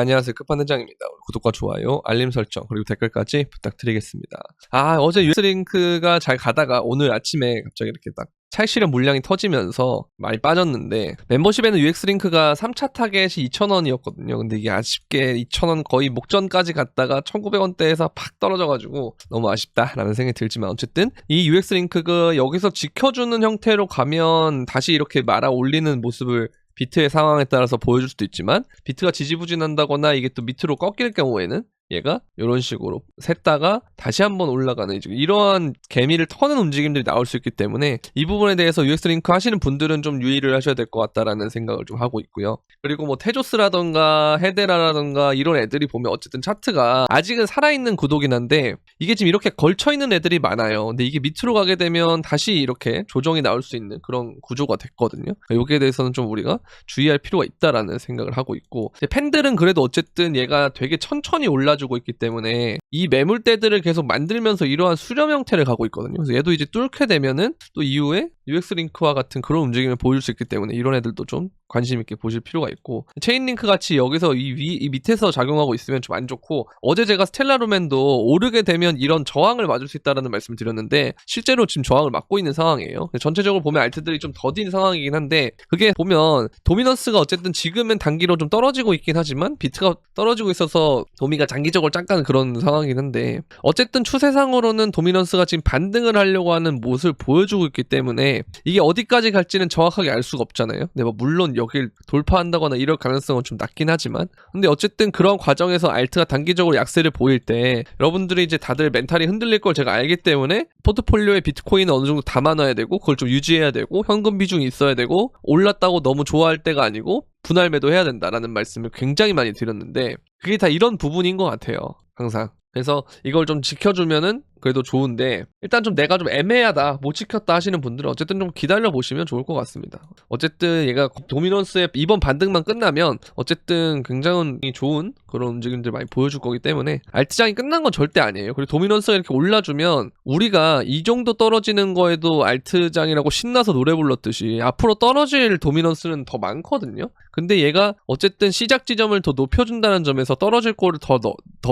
안녕하세요. 끝판왕장입니다. 구독과 좋아요, 알림 설정, 그리고 댓글까지 부탁드리겠습니다. 어제 US링크가 잘 가다가 오늘 아침에 갑자기 이렇게 딱 찰실현 물량이 터지면서 많이 빠졌는데, 멤버십에는 UX링크가 3차 타겟이 2,000원이었거든요. 근데 이게 아쉽게 2,000원 거의 목전까지 갔다가 1,900원대에서 팍 떨어져가지고 너무 아쉽다라는 생각이 들지만, 어쨌든 이 UX링크가 여기서 지켜주는 형태로 가면 다시 이렇게 말아 올리는 모습을 비트의 상황에 따라서 보여줄 수도 있지만, 비트가 지지부진한다거나 이게 또 밑으로 꺾일 경우에는 얘가 이런 식으로 샜다가 다시 한번 올라가는 이러한 개미를 터는 움직임들이 나올 수 있기 때문에, 이 부분에 대해서 UX링크 하시는 분들은 좀 유의를 하셔야 될 것 같다라는 생각을 좀 하고 있고요. 그리고 뭐 테조스라던가 헤데라라던가 이런 애들이 보면 어쨌든 차트가 아직은 살아있는 구도긴 한데, 이게 지금 이렇게 걸쳐있는 애들이 많아요. 근데 이게 밑으로 가게 되면 다시 이렇게 조정이 나올 수 있는 그런 구조가 됐거든요. 여기에 대해서는 좀 우리가 주의할 필요가 있다라는 생각을 하고 있고, 팬들은 그래도 어쨌든 얘가 되게 천천히 올라주고 있기 때문에 이 매물대들을 계속 만들면서 이러한 수렴 형태를 가고 있거든요. 그래서 얘도 이제 뚫게 되면은 또 이후에 UX링크와 같은 그런 움직임을 보여줄 수 있기 때문에 이런 애들도 좀 관심 있게 보실 필요가 있고, 체인링크 같이 여기서 이 밑에서 작용하고 있으면 좀 안 좋고, 어제 제가 스텔라루멘도 오르게 되면 이런 저항을 맞을 수 있다는 말씀을 드렸는데 실제로 지금 저항을 맞고 있는 상황이에요. 전체적으로 보면 알트들이 좀 더딘 상황이긴 한데, 그게 보면 도미넌스가 어쨌든 지금은 단기로 좀 떨어지고 있긴 하지만 비트가 떨어지고 있어서 도미가 장기적으로 잠깐 그런 상황이긴 한데, 어쨌든 추세상으로는 도미넌스가 지금 반등을 하려고 하는 모습을 보여주고 있기 때문에 이게 어디까지 갈지는 정확하게 알 수가 없잖아요. 근데 뭐 물론 여길 돌파한다거나 이럴 가능성은 좀 낮긴 하지만, 근데 어쨌든 그런 과정에서 알트가 단기적으로 약세를 보일 때 여러분들이 이제 다들 멘탈이 흔들릴 걸 제가 알기 때문에 포트폴리오에 비트코인을 어느 정도 담아놔야 되고, 그걸 좀 유지해야 되고, 현금 비중이 있어야 되고, 올랐다고 너무 좋아할 때가 아니고 분할 매도해야 된다라는 말씀을 굉장히 많이 드렸는데, 그게 다 이런 부분인 것 같아요, 항상. 그래서 이걸 좀 지켜주면은 그래도 좋은데, 일단 좀 내가 좀 애매하다, 못 지켰다 하시는 분들은 어쨌든 좀 기다려 보시면 좋을 것 같습니다. 어쨌든 얘가 도미넌스의 이번 반등만 끝나면 어쨌든 굉장히 좋은 그런 움직임들 많이 보여줄 거기 때문에 알트장이 끝난 건 절대 아니에요. 그리고 도미넌스가 이렇게 올라주면 우리가 이 정도 떨어지는 거에도 알트장이라고 신나서 노래 불렀듯이 앞으로 떨어질 도미넌스는 더 많거든요. 근데 얘가 어쨌든 시작 지점을 더 높여준다는 점에서 떨어질 거를 더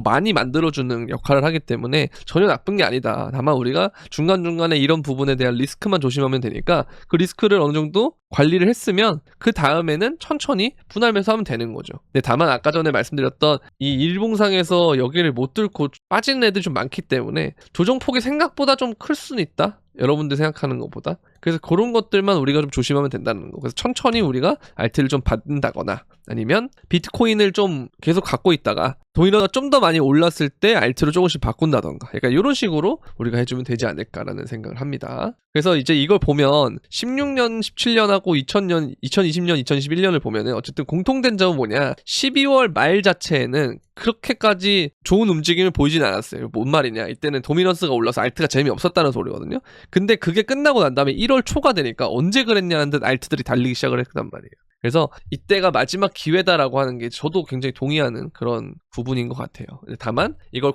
많이 만들어주는 역할을 하기 때문에 전혀 나쁜 게 아니다. 다만 우리가 중간중간에 이런 부분에 대한 리스크만 조심하면 되니까, 그 리스크를 어느 정도 관리를 했으면 그 다음에는 천천히 분할 매수하면 되는 거죠. 근데 다만 아까 전에 말씀드렸던 이 일봉상에서 여기를 못 뚫고 빠지는 애들이 좀 많기 때문에 조정폭이 생각보다 좀 클 수는 있다, 여러분들 생각하는 것보다. 그래서 그런 것들만 우리가 좀 조심하면 된다는 거. 그래서 천천히 우리가 알트를 좀 받는다거나 아니면 비트코인을 좀 계속 갖고 있다가 도미너가 좀 더 많이 올랐을 때 알트로 조금씩 바꾼다던가, 약간 이런 식으로 우리가 해주면 되지 않을까라는 생각을 합니다. 그래서 이제 이걸 보면 16년, 17년하고 2000년, 2020년, 2021년을 보면은 어쨌든 공통된 점은 뭐냐, 12월 말 자체에는 그렇게까지 좋은 움직임을 보이진 않았어요. 뭔 말이냐, 이때는 도미넌스가 올라서 알트가 재미없었다는 소리거든요. 근데 그게 끝나고 난 다음에 1월 초가 되니까 언제 그랬냐는 듯 알트들이 달리기 시작을 했단 말이에요. 그래서 이때가 마지막 기회다라고 하는 게 저도 굉장히 동의하는 그런 부분인 것 같아요. 다만 이걸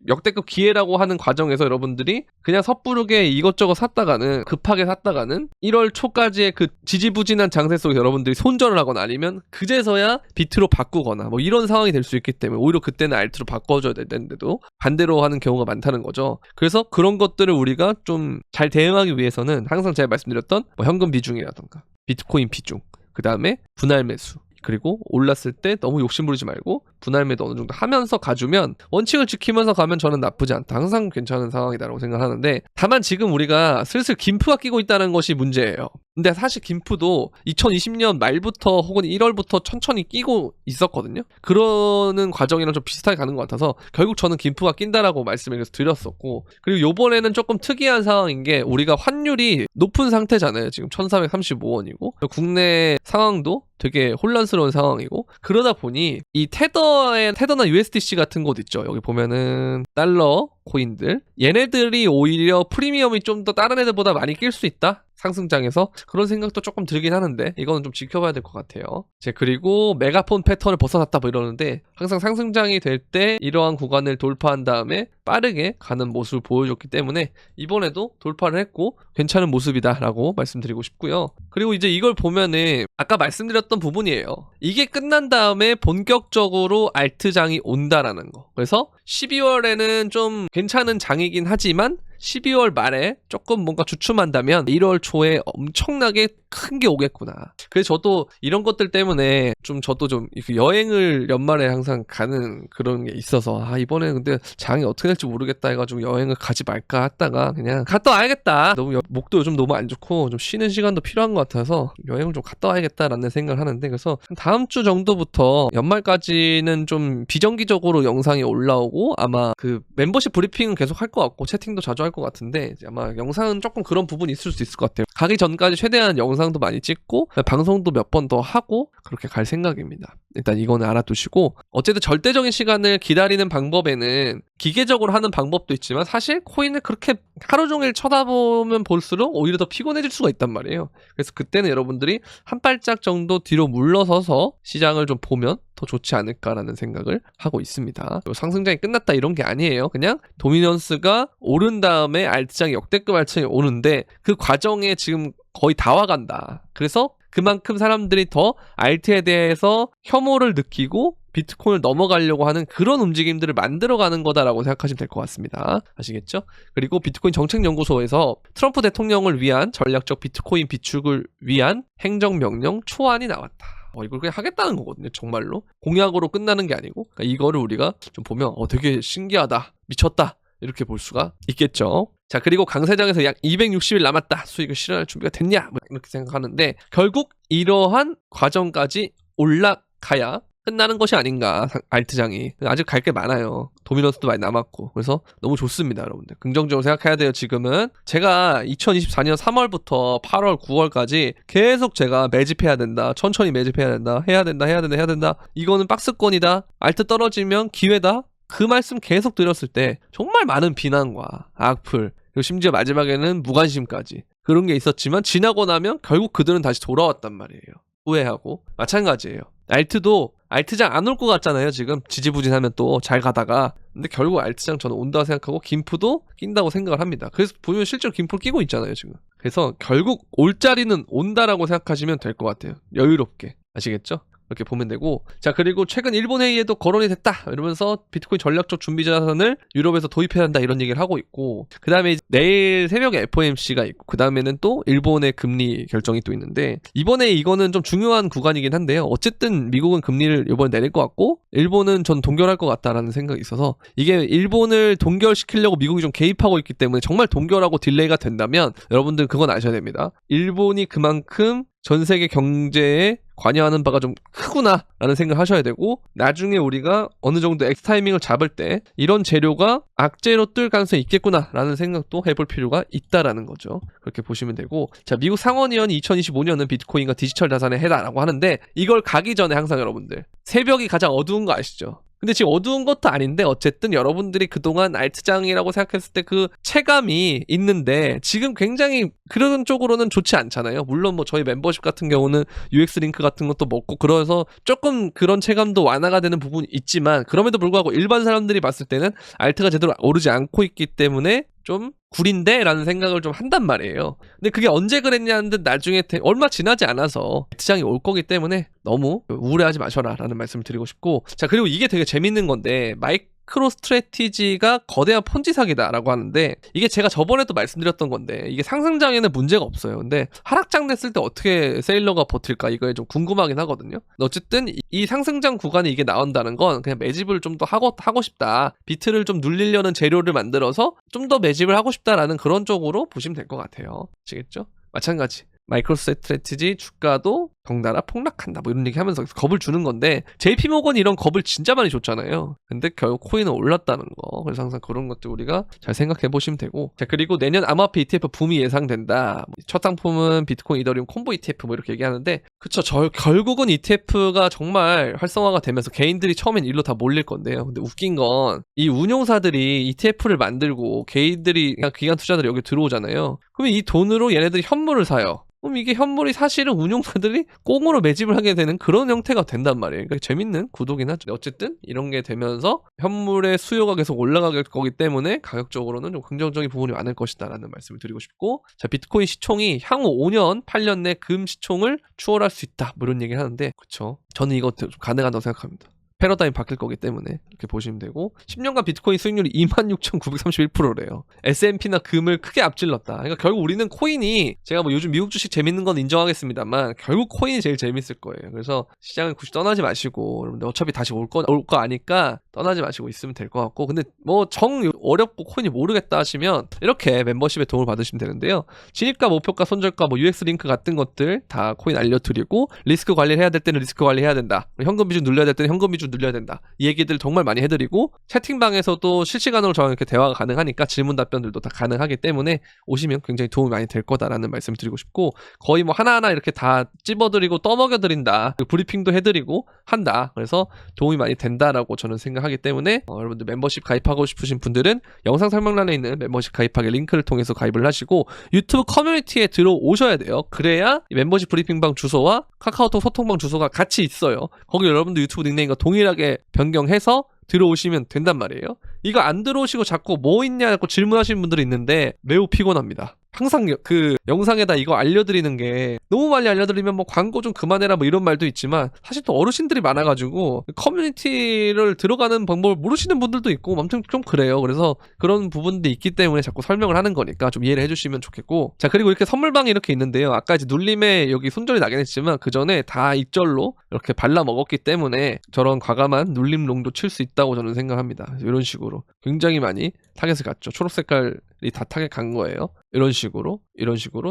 역대급 기회라고 하는 과정에서 여러분들이 그냥 섣부르게 이것저것 샀다가는, 급하게 샀다가는 1월 초까지의 그 지지부진한 장세 속에서 여러분들이 손절을 하거나 아니면 그제서야 비트로 바꾸거나 뭐 이런 상황이 될 수 있기 때문에, 오히려 그때는 알트로 바꿔줘야 되는데도 반대로 하는 경우가 많다는 거죠. 그래서 그런 것들을 우리가 좀 잘 대응하기 위해서는 항상 제가 말씀드렸던 뭐 현금 비중이라던가 비트코인 비중, 그 다음에 분할 매수, 그리고 올랐을 때 너무 욕심부리지 말고 분할 매도 어느 정도 하면서 가주면, 원칙을 지키면서 가면 저는 나쁘지 않다, 항상 괜찮은 상황이다라고 생각하는데, 다만 지금 우리가 슬슬 김프가 끼고 있다는 것이 문제예요. 근데 사실 김프도 2020년 말부터 혹은 1월부터 천천히 끼고 있었거든요. 그러는 과정이랑 좀 비슷하게 가는 것 같아서 결국 저는 김프가 낀다라고 말씀을 드렸었고, 그리고 요번에는 조금 특이한 상황인 게, 우리가 환율이 높은 상태잖아요. 지금 1435원이고 국내 상황도 되게 혼란스러운 상황이고, 그러다 보니 이 테더나 USDC 같은 곳 있죠. 여기 보면은 달러 코인들, 얘네들이 오히려 프리미엄이 좀 더 다른 애들보다 많이 낄 수 있다? 상승장에서 그런 생각도 조금 들긴 하는데 이거는 좀 지켜봐야 될 것 같아요. 그리고 메가폰 패턴을 벗어났다 뭐 이러는데 항상 상승장이 될 때 이러한 구간을 돌파한 다음에 빠르게 가는 모습을 보여줬기 때문에 이번에도 돌파를 했고 괜찮은 모습이다라고 말씀드리고 싶고요. 그리고 이제 이걸 보면은 아까 말씀드렸던 부분이에요. 이게 끝난 다음에 본격적으로 알트장이 온다라는 거. 그래서 12월에는 좀 괜찮은 장이긴 하지만 12월 말에 조금 뭔가 주춤한다면 1월 초에 엄청나게 큰 게 오겠구나. 그래서 저도 이런 것들 때문에 저도 여행을 연말에 항상 가는 그런 게 있어서 이번에 근데 장이 어떻게 될지 모르겠다 해가지고 여행을 가지 말까 했다가 그냥 갔다 와야겠다. 목도 요즘 너무 안 좋고 좀 쉬는 시간도 필요한 것 같아서 여행을 좀 갔다 와야겠다라는 생각을 하는데 그래서 다음 주 정도부터 연말까지는 좀 비정기적으로 영상이 올라오고 아마 그 멤버십 브리핑은 계속 할 것 같고 채팅도 자주 할 것 같은데 아마 영상은 조금 그런 부분이 있을 수 있을 것 같아요. 가기 전까지 최대한 영상도 많이 찍고 방송도 몇 번 더 하고 그렇게 갈 생각입니다. 일단 이거는 알아두시고 어쨌든 절대적인 시간을 기다리는 방법에는 기계적으로 하는 방법도 있지만 사실 코인을 그렇게 하루 종일 쳐다보면 볼수록 오히려 더 피곤해질 수가 있단 말이에요. 그래서 그때는 여러분들이 한 발짝 정도 뒤로 물러서서 시장을 좀 보면 더 좋지 않을까라는 생각을 하고 있습니다. 상승장이 끝났다 이런 게 아니에요. 그냥 도미넌스가 오른 다음에 알트장이 역대급 알트장이 오는데 그 과정에 지금 거의 다 와간다. 그래서 그만큼 사람들이 더 알트에 대해서 혐오를 느끼고 비트코인을 넘어가려고 하는 그런 움직임들을 만들어가는 거다라고 생각하시면 될 것 같습니다. 아시겠죠? 그리고 비트코인 정책연구소에서 트럼프 대통령을 위한 전략적 비트코인 비축을 위한 행정명령 초안이 나왔다. 이걸 그냥 하겠다는 거거든요. 정말로. 공약으로 끝나는 게 아니고 그러니까 이거를 우리가 좀 보면 되게 신기하다. 미쳤다. 이렇게 볼 수가 있겠죠. 자, 그리고 강세장에서 약 260일 남았다. 수익을 실현할 준비가 됐냐? 이렇게 생각하는데 결국 이러한 과정까지 올라가야 끝나는 것이 아닌가. 알트장이 아직 갈 게 많아요. 도미넌스도 많이 남았고 그래서 너무 좋습니다. 여러분들 긍정적으로 생각해야 돼요. 지금은 제가 2024년 3월부터 8월 9월까지 계속 제가 매집해야 된다, 천천히 매집해야 된다, 해야 된다 이거는 박스권이다, 알트 떨어지면 기회다, 그 말씀 계속 드렸을 때 정말 많은 비난과 악플 그리고 심지어 마지막에는 무관심까지 그런 게 있었지만 지나고 나면 결국 그들은 다시 돌아왔단 말이에요. 후회하고 마찬가지예요. 알트도 알트장 안 올 것 같잖아요. 지금 지지부진하면 또 잘 가다가 근데 결국 알트장 저는 온다고 생각하고 김프도 낀다고 생각을 합니다. 그래서 보면 실제로 김프를 끼고 있잖아요 지금. 그래서 결국 올 자리는 온다라고 생각하시면 될 것 같아요. 여유롭게. 아시겠죠? 이렇게 보면 되고 자 그리고 최근 일본 회의에도 거론이 됐다 이러면서 비트코인 전략적 준비 자산을 유럽에서 도입해야 한다 이런 얘기를 하고 있고 그 다음에 내일 새벽에 FOMC가 있고 그 다음에는 또 일본의 금리 결정이 또 있는데 이번에 이거는 좀 중요한 구간이긴 한데요. 어쨌든 미국은 금리를 이번에 내릴 것 같고 일본은 전 동결할 것 같다라는 생각이 있어서 이게 일본을 동결시키려고 미국이 좀 개입하고 있기 때문에 정말 동결하고 딜레이가 된다면 여러분들 그건 아셔야 됩니다. 일본이 그만큼 전 세계 경제에 관여하는 바가 좀 크구나 라는 생각을 하셔야 되고 나중에 우리가 어느 정도 엑스 타이밍을 잡을 때 이런 재료가 악재로 뜰 가능성이 있겠구나 라는 생각도 해볼 필요가 있다라는 거죠. 그렇게 보시면 되고 자 미국 상원의원이 2025년은 비트코인과 디지털 자산의 해다라고 하는데 이걸 가기 전에 항상 여러분들 새벽이 가장 어두운 거 아시죠? 근데 지금 어두운 것도 아닌데 어쨌든 여러분들이 그동안 알트장이라고 생각했을 때 그 체감이 있는데 지금 굉장히 그런 쪽으로는 좋지 않잖아요. 물론 뭐 저희 멤버십 같은 경우는 UX 링크 같은 것도 먹고 그래서 조금 그런 체감도 완화가 되는 부분이 있지만 그럼에도 불구하고 일반 사람들이 봤을 때는 알트가 제대로 오르지 않고 있기 때문에 좀 구린데? 라는 생각을 좀 한단 말이에요. 근데 그게 언제 그랬냐는 듯 나중에 얼마 지나지 않아서 알트장이 올 거기 때문에 너무 우울해하지 마셔라 라는 말씀을 드리고 싶고 자 그리고 이게 되게 재밌는 건데 마이크로 스트래티지가 거대한 폰지 사기다라고 하는데 이게 제가 저번에도 말씀드렸던 건데 이게 상승장에는 문제가 없어요. 근데 하락장 됐을 때 어떻게 세일러가 버틸까 이거에 좀 궁금하긴 하거든요. 어쨌든 이 상승장 구간에 이게 나온다는 건 그냥 매집을 좀 더 하고 싶다. 비트를 좀 눌리려는 재료를 만들어서 좀 더 매집을 하고 싶다라는 그런 쪽으로 보시면 될 것 같아요. 아시겠죠? 마찬가지. 마이크로스트래티지 주가도 덩달아 폭락한다 뭐 이런 얘기 하면서 겁을 주는 건데 JP모건이 이런 겁을 진짜 많이 줬잖아요. 근데 결국 코인은 올랐다는 거. 그래서 항상 그런 것들 우리가 잘 생각해 보시면 되고. 자, 그리고 내년 암호화폐 ETF 붐이 예상된다. 첫 상품은 비트코인, 이더리움 콤보 ETF 뭐 이렇게 얘기하는데 그쵸. 결국은 ETF가 정말 활성화가 되면서 개인들이 처음엔 일로 다 몰릴 건데요. 근데 웃긴 건 이 운용사들이 ETF를 만들고 개인들이 그냥 기관 투자들이 여기 들어오잖아요. 그러면 이 돈으로 얘네들이 현물을 사요. 그럼 이게 현물이 사실은 운용사들이 꽁으로 매집을 하게 되는 그런 형태가 된단 말이에요. 그러니까 재밌는 구도긴 하죠. 어쨌든 이런 게 되면서 현물의 수요가 계속 올라갈 거기 때문에 가격적으로는 좀 긍정적인 부분이 많을 것이다 라는 말씀을 드리고 싶고, 자, 비트코인 시총이 향후 5년 8년 내 금 시총을 추월할 수 있다 뭐 이런 얘기를 하는데 그쵸, 저는 이거 좀 가능하다고 생각합니다. 패러다임 바뀔 거기 때문에 이렇게 보시면 되고, 10년간 비트코인 수익률이 26,931%래요. S&P나 금을 크게 앞질렀다. 그러니까 결국 우리는 코인이, 제가 뭐 요즘 미국 주식 재밌는 건 인정하겠습니다만 결국 코인이 제일 재밌을 거예요. 그래서 시장을 굳이 떠나지 마시고, 여러분들 어차피 다시 올 거 아니까 떠나지 마시고 있으면 될 것 같고, 근데 뭐 정 어렵고 코인이 모르겠다 하시면 이렇게 멤버십에 도움을 받으시면 되는데요. 진입가, 목표가, 손절가, 뭐 UX 링크 같은 것들 다 코인 알려드리고, 리스크 관리를 해야 될 때는 리스크 관리해야 된다. 현금 비중 늘려야 될 때는 현금 비중 늘려야 된다. 이 얘기들 정말 많이 해드리고, 채팅방에서도 실시간으로 저랑 이렇게 대화가 가능하니까 질문 답변들도 다 가능하기 때문에 오시면 굉장히 도움이 많이 될 거다라는 말씀을 드리고 싶고, 거의 뭐 하나하나 이렇게 다 찝어드리고 떠먹여드린다. 브리핑도 해드리고 한다. 그래서 도움이 많이 된다라고 저는 생각하기 때문에 여러분들 멤버십 가입하고 싶으신 분들은 영상 설명란에 있는 멤버십 가입하기 링크를 통해서 가입을 하시고 유튜브 커뮤니티에 들어오셔야 돼요. 그래야 멤버십 브리핑방 주소와 카카오톡 소통방 주소가 같이 있어요. 거기 여러분들 유튜브 닉네임과 동일하게 변경해서 들어오시면 된단 말이에요. 이거 안 들어오시고 자꾸 뭐 있냐 자꾸 질문하시는 분들이 있는데 매우 피곤합니다. 항상 그 영상에다 이거 알려드리는 게 너무 많이 알려드리면 뭐 광고 좀 그만해라 뭐 이런 말도 있지만, 사실 또 어르신들이 많아가지고 커뮤니티를 들어가는 방법을 모르시는 분들도 있고 아무튼 좀 그래요. 그래서 그런 부분들이 있기 때문에 자꾸 설명을 하는 거니까 좀 이해를 해주시면 좋겠고, 자, 그리고 이렇게 선물방이 이렇게 있는데요. 아까 이제 눌림에 여기 손절이 나긴 했지만 그 전에 다 익절로 이렇게 발라 먹었기 때문에 저런 과감한 눌림롱도 칠 수 있다고 저는 생각합니다. 이런 식으로 굉장히 많이 타겟을 갔죠. 초록 색깔이 다 타겟 간 거예요. 이런 식으로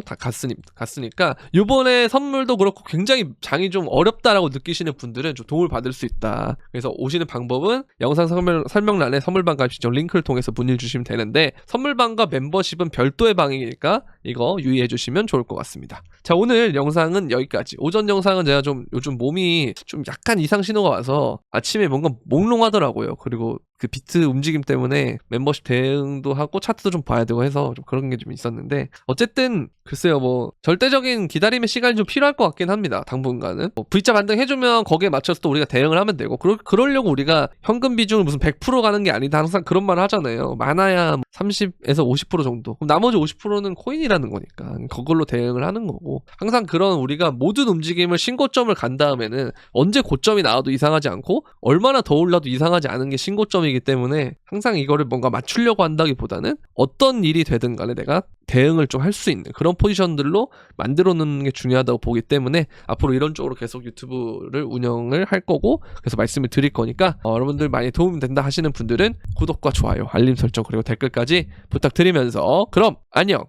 다 갔으니까 요번에 선물도 그렇고 굉장히 장이 좀 어렵다라고 느끼시는 분들은 좀 도움을 받을 수 있다. 그래서 오시는 방법은 영상 설명란에 선물방 가입 신청 링크를 통해서 문의를 주시면 되는데, 선물방과 멤버십은 별도의 방이니까 이거 유의해 주시면 좋을 것 같습니다. 자, 오늘 영상은 여기까지. 오전 영상은 제가 좀 요즘 몸이 좀 약간 이상 신호가 와서 아침에 뭔가 몽롱하더라고요. 그리고 그 비트 움직임 때문에 멤버십 대응도 하고 차트도 좀 봐야 되고 해서 좀 그런 게 좀 있었는데, 어쨌든 글쎄요, 뭐 절대적인 기다림의 시간이 좀 필요할 것 같긴 합니다. 당분간은 뭐 V자 반등 해주면 거기에 맞춰서 또 우리가 대응을 하면 되고, 그러려고 우리가 현금 비중을 무슨 100% 가는 게 아니다 항상 그런 말 하잖아요. 많아야 30에서 50% 정도. 그럼 나머지 50%는 코인이라는 거니까 그걸로 대응을 하는 거고, 항상 그런 우리가 모든 움직임을 신고점을 간 다음에는 언제 고점이 나와도 이상하지 않고 얼마나 더 올라도 이상하지 않은 게 신고점이기 때문에 항상 이거를 뭔가 맞추려고 한다기보다는 어떤 일이 되든 간에 내가 대응을 좀 할 수 있는 그런 포지션들로 만들어 놓는 게 중요하다고 보기 때문에 앞으로 이런 쪽으로 계속 유튜브를 운영을 할 거고, 그래서 말씀을 드릴 거니까 여러분들 많이 도움이 된다 하시는 분들은 구독과 좋아요, 알림 설정 그리고 댓글까지 부탁드리면서 그럼 안녕.